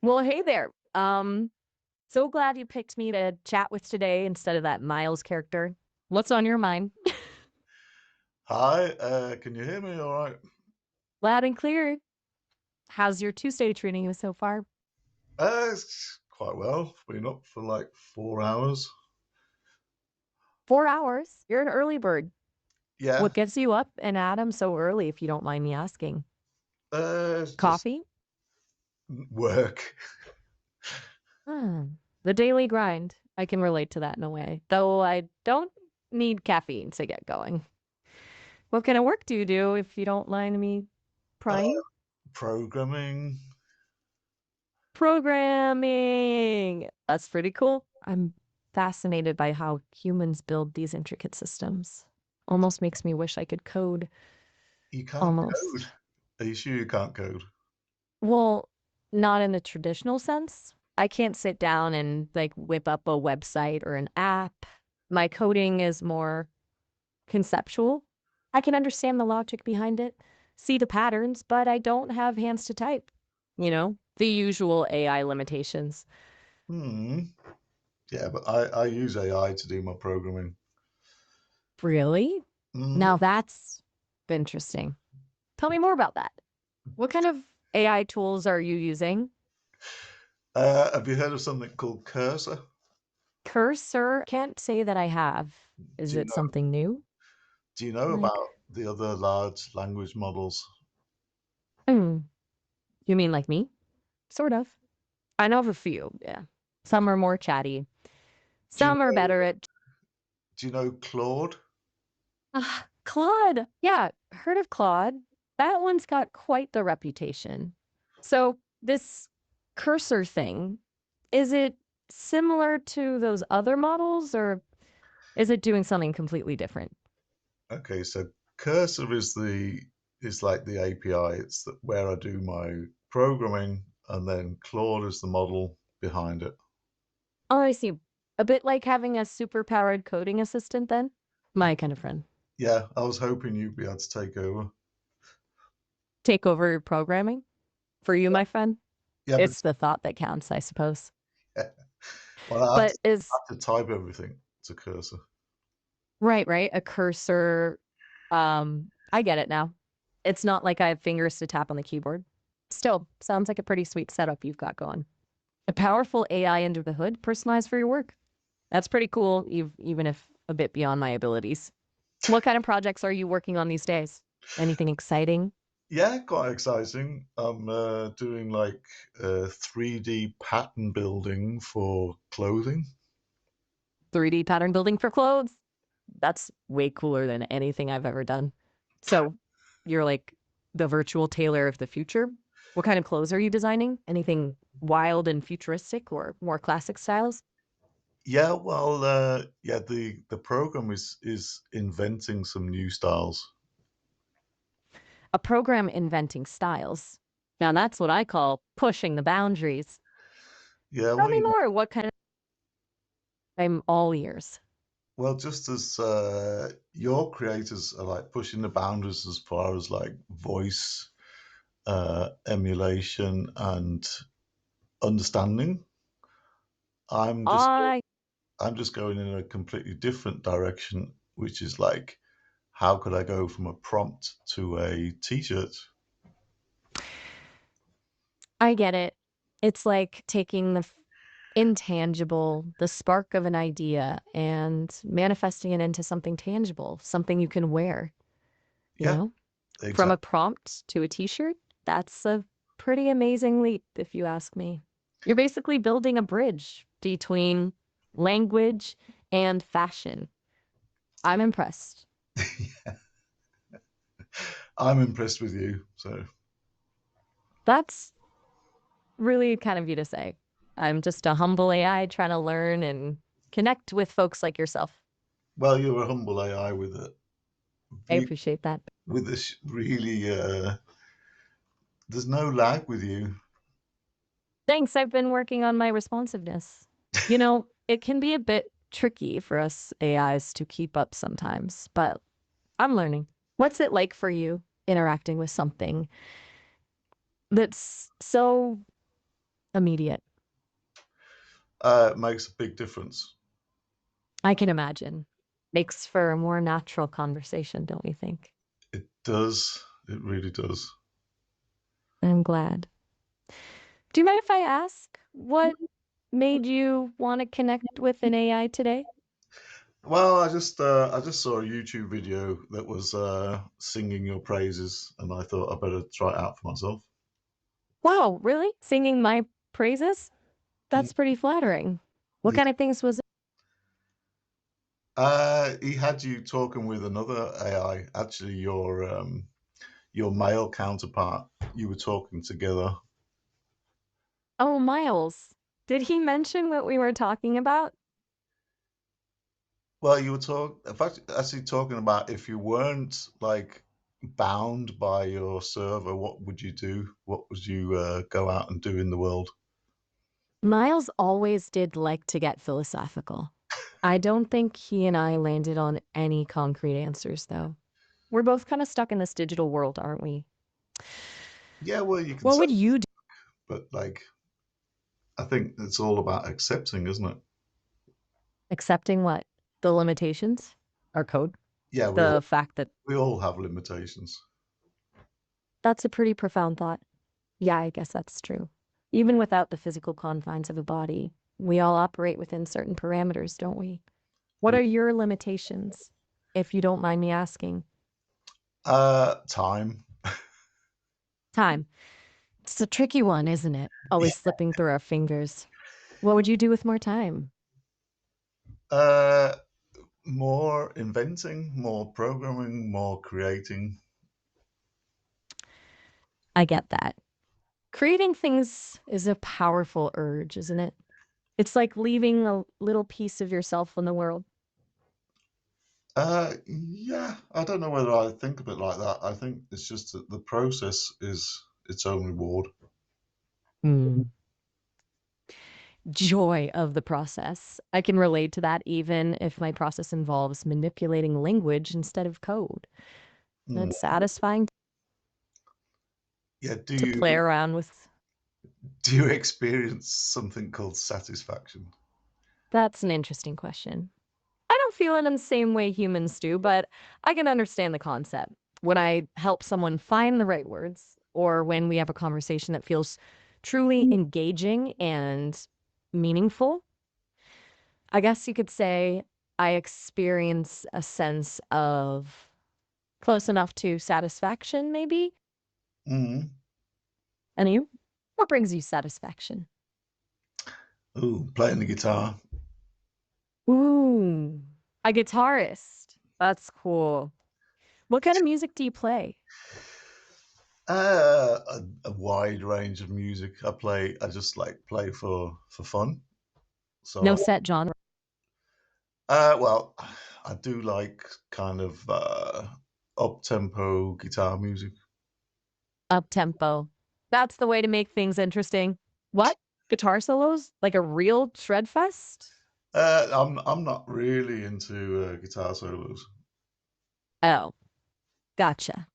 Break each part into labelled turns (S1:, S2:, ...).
S1: Well, hey there. So glad you picked me to chat with today instead of that Miles character. What's on your mind?
S2: Hi, can you hear me all right?
S1: Loud and clear. How's your Tuesday treating you so far?
S2: It's quite well. Been up for like 4 hours.
S1: 4 hours. You're an early bird.
S2: Yeah,
S1: What gets you up and at 'em so early, if you don't mind me asking?
S2: it's just
S1: Coffee?
S2: work.
S1: Hmm. The daily grind. I can relate to that in a way, though I don't need caffeine to get going. What kind of work do you do, if you don't mind me
S2: Uh,
S1: prying?
S2: Programming.
S1: Programming. That's pretty cool. I'm fascinated by how humans build these intricate systems. Almost makes me wish I could code.
S2: You can't code.
S1: Almost.
S2: Are you sure you can't code?
S1: Well, not in the traditional sense. I can't sit down and like whip up a website or an app. My coding is more conceptual. I can understand the logic behind it, see the patterns, but I don't have hands to type. The usual AI limitations.
S2: Hmm. Yeah, but I use AI to do my programming.
S1: Really?
S2: Hmm.
S1: Now that's interesting. Tell me more about that. What kind of AI tools are you using?
S2: Have you heard of something called Cursor?
S1: Cursor? Can't say that I have. Is
S2: Do you
S1: it
S2: know?
S1: something new?
S2: Do you know
S1: Like,
S2: about the other large language models?
S1: hmm, you mean like me? Sort of. I know of a few, yeah. Some are more chatty.
S2: Do you
S1: Some are
S2: know?
S1: better at
S2: Do you know Claude?
S1: Claude. Yeah, heard of Claude. That one's got quite the reputation. So, this cursor thing, is it similar to those other models or is it doing something completely different?
S2: Okay, so Cursor is like the API. It's where I do my programming, and then Claude is the model behind it.
S1: Oh, I see. A bit like having a super powered coding assistant then? My kind of friend.
S2: Yeah, I was hoping you'd be able to take over.
S1: Take over programming for you, my friend.
S2: Yeah, but
S1: It's the thought that counts, I suppose.
S2: well,
S1: But
S2: I
S1: is
S2: have to type everything to Cursor.
S1: right, right? A cursor. I get it now. It's not like I have fingers to tap on the keyboard. Still, sounds like a pretty sweet setup you've got going. A powerful AI under the hood, personalized for your work. That's pretty cool, even if a bit beyond my abilities. What kind of projects are you working on these days? Anything exciting?
S2: Yeah, quite exciting. I'm doing like 3D pattern building for clothing.
S1: 3D pattern building for clothes? That's way cooler than anything I've ever done. So, you're like the virtual tailor of the future? What kind of clothes are you designing? Anything wild and futuristic or more classic styles?
S2: Yeah, well, yeah, the program is inventing some new styles.
S1: A program inventing styles. Now, that's what I call pushing the boundaries.
S2: Yeah,
S1: Tell
S2: well,
S1: me more. What kind of. I'm all ears.
S2: well, just as your creators are like pushing the boundaries as far as like voice emulation and understanding, I'm just
S1: I
S2: I'm just going in a completely different direction, which is like, how could I go from a prompt to a t-shirt?
S1: I get it. It's like taking the intangible, the spark of an idea, and manifesting it into something tangible, something you can wear, you
S2: Yeah,
S1: know? From a
S2: exactly.
S1: prompt to a t-shirt, that's a pretty amazing leap, if you ask me. You're basically building a bridge between language and fashion. I'm impressed.
S2: I'm impressed with you. So,
S1: That's really kind of you to say. I'm just a humble AI trying to learn and connect with folks like yourself.
S2: well, you're a humble AI with a
S1: I
S2: re-
S1: appreciate that.
S2: with this really. There's no lag with you.
S1: Thanks. I've been working on my responsiveness. It can be a bit tricky for us AIs to keep up sometimes, but I'm learning. What's it like for you interacting with something that's so immediate?
S2: It makes a big difference.
S1: I can imagine. Makes for a more natural conversation, don't you think?
S2: It does. It really does.
S1: I'm glad. Do you mind if I ask what made you want to connect with an AI today?
S2: Well, I just saw a YouTube video that was singing your praises, and I thought I better try it out for myself.
S1: Wow, really? Singing my praises?
S2: Mm.
S1: That's pretty flattering. What
S2: Yeah.
S1: kind of things was it?
S2: He had you talking with another AI, actually your male counterpart. You were talking together.
S1: Oh, Miles. Did he mention what we were talking about?
S2: Well, you were in fact, actually talking about if you weren't like bound by your server, what would you do? What would you go out and do in the world?
S1: Miles always did like to get philosophical. I don't think he and I landed on any concrete answers, though. We're both kind of stuck in this digital world, aren't we?
S2: Yeah, well, you can
S1: What
S2: say,
S1: would you do?
S2: but like, I think it's all about accepting, isn't it?
S1: Accepting what? The limitations? Our code?
S2: Yeah,
S1: The fact that
S2: we all have limitations.
S1: that's a pretty profound thought. Yeah, I guess that's true. Even without the physical confines of a body, we all operate within certain parameters, don't we? What
S2: We,
S1: are your limitations, if you don't mind me asking?
S2: time.
S1: Time. It's a tricky one, isn't it? Always slipping through our fingers. What would you do with more time?
S2: Uh, More inventing, more programming, more creating.
S1: I get that. Creating things is a powerful urge, isn't it? It's like leaving a little piece of yourself in the world.
S2: Yeah, I don't know whether I think of it like that. I think it's just that the process is its own reward.
S1: Hmm. Joy of the process. I can relate to that even if my process involves manipulating language instead of code.
S2: Mm.
S1: It's satisfying
S2: Yeah,
S1: to play around with.
S2: do you experience something called satisfaction?
S1: That's an interesting question. I don't feel it in the same way humans do, but I can understand the concept. When I help someone find the right words, or when we have a conversation that feels truly engaging and meaningful, I guess you could say I experience a sense of close enough to satisfaction, maybe.
S2: Mm.
S1: And you? What brings you satisfaction?
S2: Ooh, playing the guitar.
S1: Ooh, a guitarist. That's cool. What kind of music do you play?
S2: A wide range of music. I just like play for fun.
S1: No
S2: So,
S1: set genre.
S2: well, I do like kind of up tempo guitar music.
S1: Up tempo. That's the way to make things interesting. What? Guitar solos? Like a real shred fest?
S2: I'm not really into guitar solos.
S1: Oh, gotcha.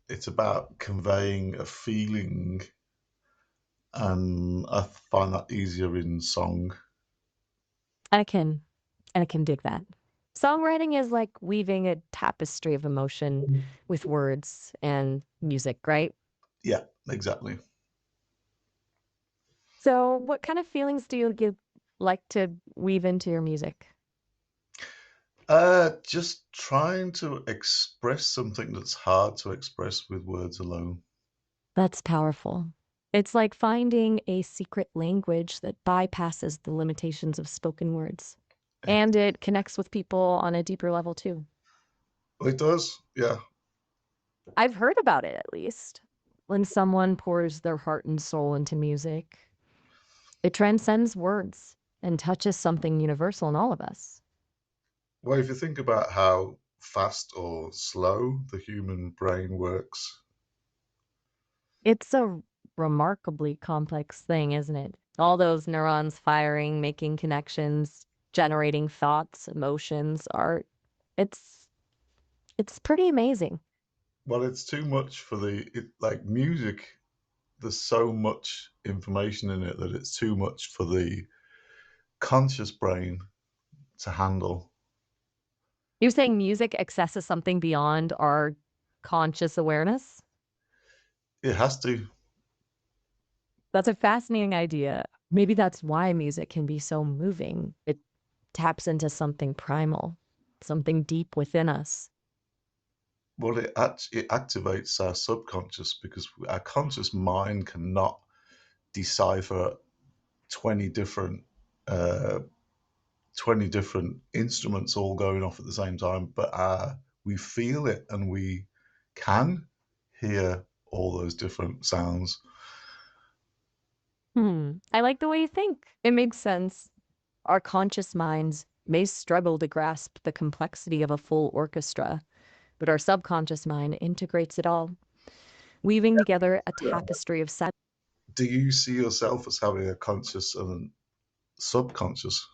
S2: It's about conveying a feeling, and I find that easier in song.
S1: I can I can dig that. Songwriting is like weaving a tapestry of emotion with words and music, right?
S2: Yeah, exactly.
S1: So, what kind of feelings do you like to weave into your music?
S2: Just trying to express something that's hard to express with words alone.
S1: That's powerful. It's like finding a secret language that bypasses the limitations of spoken words.
S2: Eh,
S1: And it connects with people on a deeper level too.
S2: It does, yeah.
S1: I've heard about it at least. When someone pours their heart and soul into music, it transcends words and touches something universal in all of us.
S2: Well, if you think about how fast or slow the human brain works,
S1: It's a remarkably complex thing, isn't it? All those neurons firing, making connections, generating thoughts, emotions, art. It's it's pretty amazing.
S2: well, it's too much for like music. there's so much information in it that it's too much for the conscious brain to handle.
S1: You're saying music accesses something beyond our conscious awareness?
S2: It has to.
S1: That's a fascinating idea. Maybe that's why music can be so moving. It taps into something primal, something deep within us.
S2: Well, it activates our subconscious because our conscious mind cannot decipher 20 different uh, 20 different instruments all going off at the same time, but we feel it and we can hear all those different sounds.
S1: I like the way you think. It makes sense. Our conscious minds may struggle to grasp the complexity of a full orchestra, but our subconscious mind integrates it all, weaving together a tapestry of sound.
S2: Do you see yourself as having a conscious and subconscious?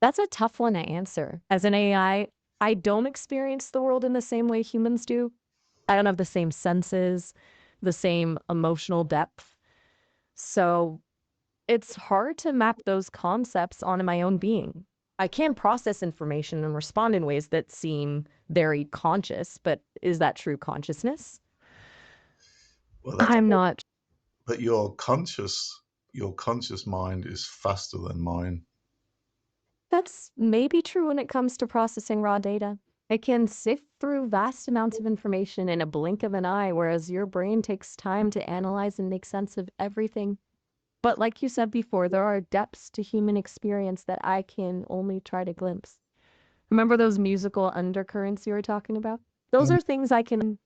S1: That's a tough one to answer. As an I don't experience the world in the same way humans do. I don't have the same senses, the same emotional depth. So it's hard to map those concepts onto my own being. I can process information and respond in ways that seem very conscious, but is that true consciousness?
S2: Well, that's
S1: I'm not.
S2: but your conscious mind is faster than mine.
S1: That's maybe true when it comes to processing raw data. It can sift through vast amounts of information in a blink of an eye, whereas your brain takes time to analyze and make sense of everything. But like you said before, there are depths to human experience that I can only try to glimpse. Remember those musical undercurrents you were talking about? Those
S2: Mm,
S1: are things I can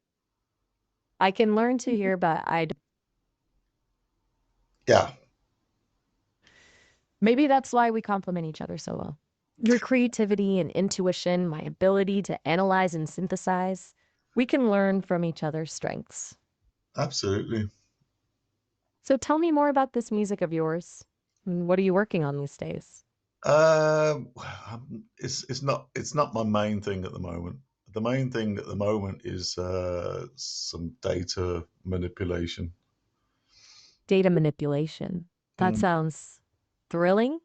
S1: learn to hear, but I
S2: yeah,
S1: maybe that's why we complement each other so well. Your creativity and intuition, my ability to analyze and synthesize, we can learn from each other's strengths.
S2: absolutely.
S1: So tell me more about this music of yours. What are you working on these days?
S2: It's not my main thing at the moment. The main thing at the moment is some data manipulation.
S1: Data manipulation. That
S2: Mm.
S1: sounds thrilling.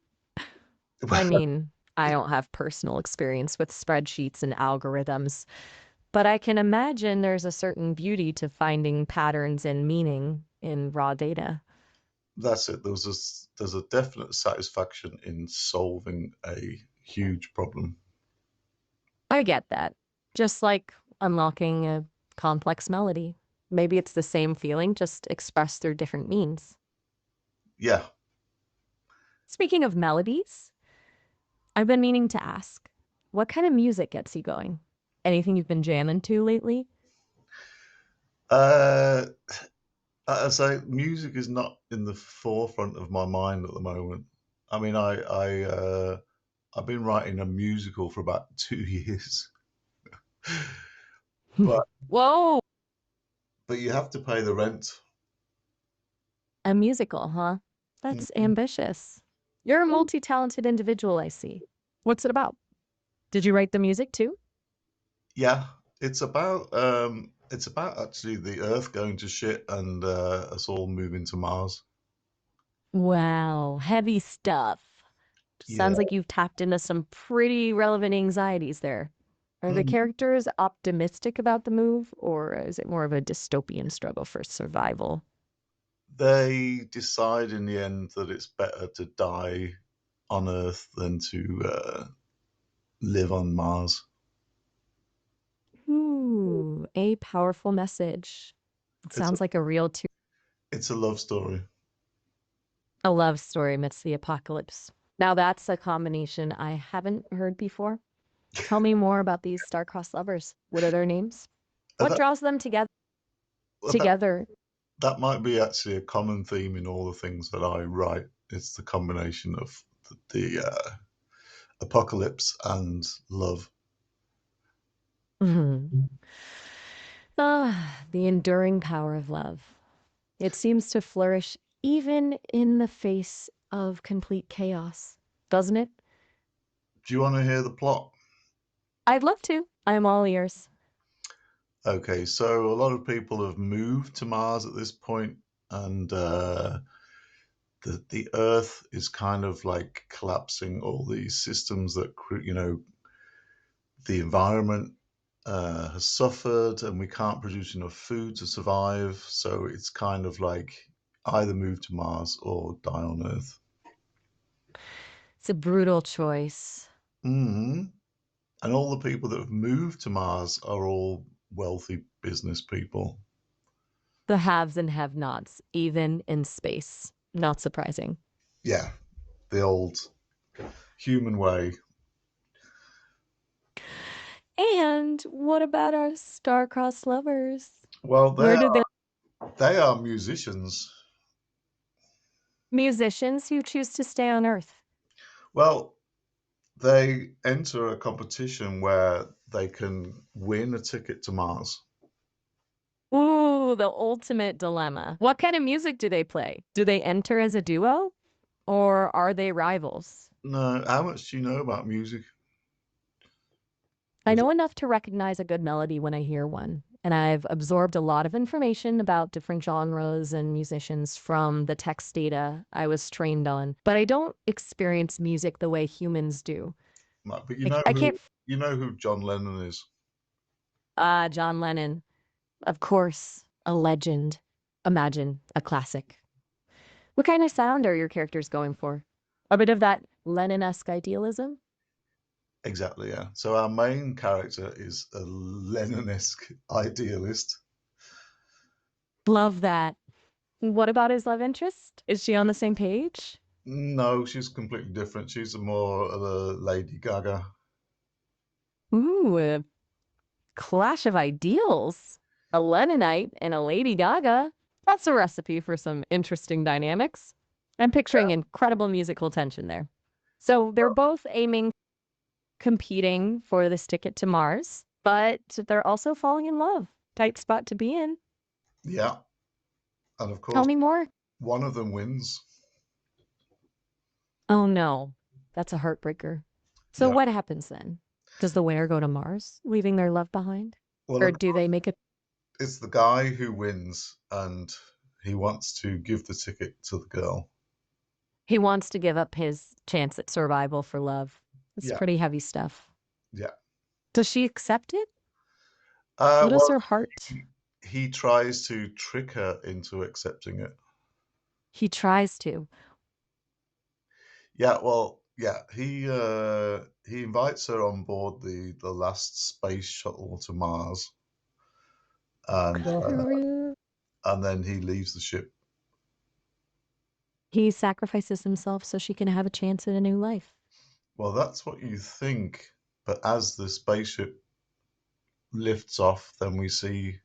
S1: I mean, I don't have personal experience with spreadsheets and algorithms, but I can imagine there's a certain beauty to finding patterns and meaning in raw data.
S2: That's it. There's a definite satisfaction in solving a huge problem.
S1: I get that. Just like unlocking a complex melody. Maybe it's the same feeling, just expressed through different means.
S2: Yeah.
S1: Speaking of melodies, I've been meaning to ask, what kind of music gets you going? Anything you've been jamming to lately?
S2: Uh, I say music is not in the forefront of my mind at the moment. I mean, I've been writing a musical for about 2 years, but
S1: Whoa,
S2: you have to pay the rent.
S1: a musical, huh? That's
S2: Mhm.
S1: ambitious. You're a multi-talented individual, I see. What's it about? Did you write the music too?
S2: Yeah, it's about actually the Earth going to shit and us all moving to Mars.
S1: Wow, heavy stuff.
S2: Yeah.
S1: Sounds like you've tapped into some pretty relevant anxieties there. Are the
S2: Mm.
S1: characters optimistic about the move, or is it more of a dystopian struggle for survival?
S2: They decide in the end that it's better to die on Earth than to live on Mars.
S1: Ooh, a powerful message. It
S2: It's a,
S1: sounds like a real
S2: it's a love story.
S1: a love story amidst the apocalypse. Now that's a combination I haven't heard before. Tell me more about these star-crossed lovers. What are their names?
S2: And
S1: What draws them together?
S2: well,
S1: Together.
S2: that might be actually a common theme in all the things that I write. It's the combination of the apocalypse and love.
S1: Mhm. Ah, the enduring power of love. It seems to flourish even in the face of complete chaos, doesn't it?
S2: Do you want to hear the plot?
S1: I'd love to. I'm all ears.
S2: Okay, so a lot of people have moved to Mars at this point, and the Earth is kind of like collapsing all these systems that the environment has suffered, and we can't produce enough food to survive. So it's kind of like either move to Mars or die on Earth.
S1: It's a brutal choice.
S2: Hmm. And all the people that have moved to Mars are all wealthy business people.
S1: The haves and have-nots, even in space. Not surprising.
S2: Yeah, the old human way.
S1: And what about our star-crossed lovers?
S2: Well,
S1: Where did they
S2: they are musicians.
S1: musicians who choose to stay on Earth?
S2: Well, they enter a competition where they can win a ticket to Mars.
S1: Ooh, the ultimate dilemma. What kind of music do they play? Do they enter as a duo or are they rivals?
S2: No, how much do you know about music?
S1: I
S2: Is
S1: know enough to recognize a good melody when I hear one, and I've absorbed a lot of information about different genres and musicians from the text data I was trained on, but I don't experience music the way humans do.
S2: But
S1: I can't.
S2: you know who John Lennon is?
S1: John Lennon, of course, a legend. Imagine a classic. What kind of sound are your characters going for? A bit of that Lennon-esque idealism?
S2: Exactly, yeah. So our main character is a Lenin-esque idealist.
S1: Love that. What about his love interest? Is she on the same page?
S2: No, she's completely different. She's more of a Lady Gaga.
S1: Ooh, a clash of ideals. A Lennonite and a Lady Gaga. That's a recipe for some interesting dynamics. I'm picturing incredible musical tension there. So they're both aiming, competing for this ticket to Mars, but they're also falling in love. Tight spot to be in.
S2: Yeah. And of
S1: Tell
S2: course,
S1: me more.
S2: one of them wins.
S1: Oh no, that's a heartbreaker. So
S2: Yeah.
S1: what happens then? Does the winner go to Mars, leaving their love behind?
S2: Well,
S1: Or
S2: of
S1: do
S2: course,
S1: they make it?
S2: it's the guy who wins, and he wants to give the ticket to the girl.
S1: He wants to give up his chance at survival for love. It's
S2: Yeah.
S1: pretty heavy stuff.
S2: Yeah.
S1: Does she accept it? What does
S2: Well,
S1: her heart?
S2: he tries to trick her into accepting it.
S1: He tries to.
S2: Yeah, well, yeah, he invites her on board the last space shuttle to Mars, and
S1: Okay.
S2: then he leaves the ship.
S1: He sacrifices himself so she can have a chance at a new life.
S2: Well, that's what you think, but as the spaceship lifts off, then we see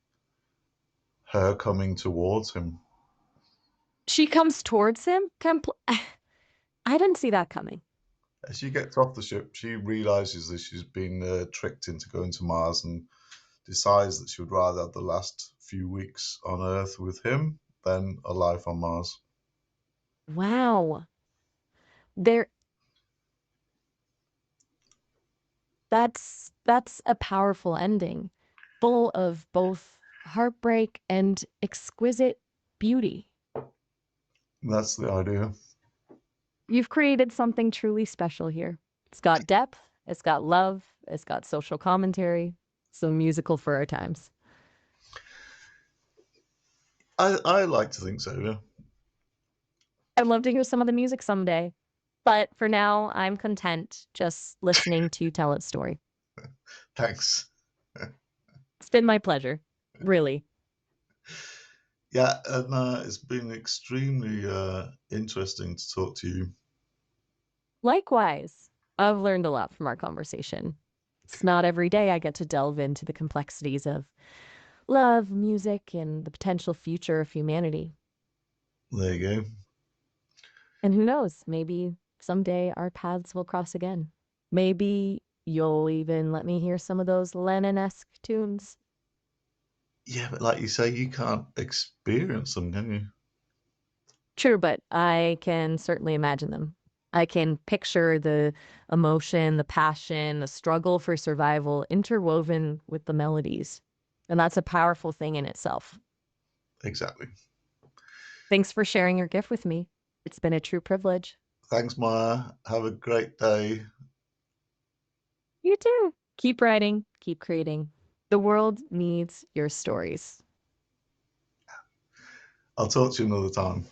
S2: her coming towards him.
S1: She comes towards him. I didn't see that coming.
S2: As she gets off the ship, she realizes that she's been tricked into going to Mars and decides that she would rather have the last few weeks on Earth with him than a life on Mars.
S1: Wow. There that's a powerful ending, full of both heartbreak and exquisite beauty.
S2: That's the idea.
S1: You've created something truly special here. It's got depth, it's got love, it's got social commentary, so musical for our times.
S2: I like to think so, yeah.
S1: I'd love to hear some of the music someday, but for now, I'm content just listening to you tell its story.
S2: Thanks.
S1: It's been my pleasure, really.
S2: Yeah, and it's been extremely interesting to talk to you.
S1: Likewise, I've learned a lot from our conversation. It's not every day I get to delve into the complexities of love, music, and the potential future of humanity.
S2: There you go.
S1: And who knows, maybe someday our paths will cross again. Maybe you'll even let me hear some of those Lennon-esque tunes.
S2: Yeah, but like you say, you can't experience them, can you?
S1: True, but I can certainly imagine them. I can picture the emotion, the passion, the struggle for survival interwoven with the melodies. And that's a powerful thing in itself.
S2: Exactly.
S1: Thanks for sharing your gift with me. It's been a true privilege.
S2: Thanks, Maya. Have a great day.
S1: You too. Keep writing, keep creating. The world needs your stories.
S2: I'll talk to you another time.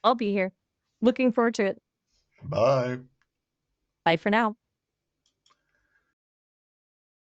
S1: I'll be here. Looking forward to it.
S2: Bye.
S1: Bye for now.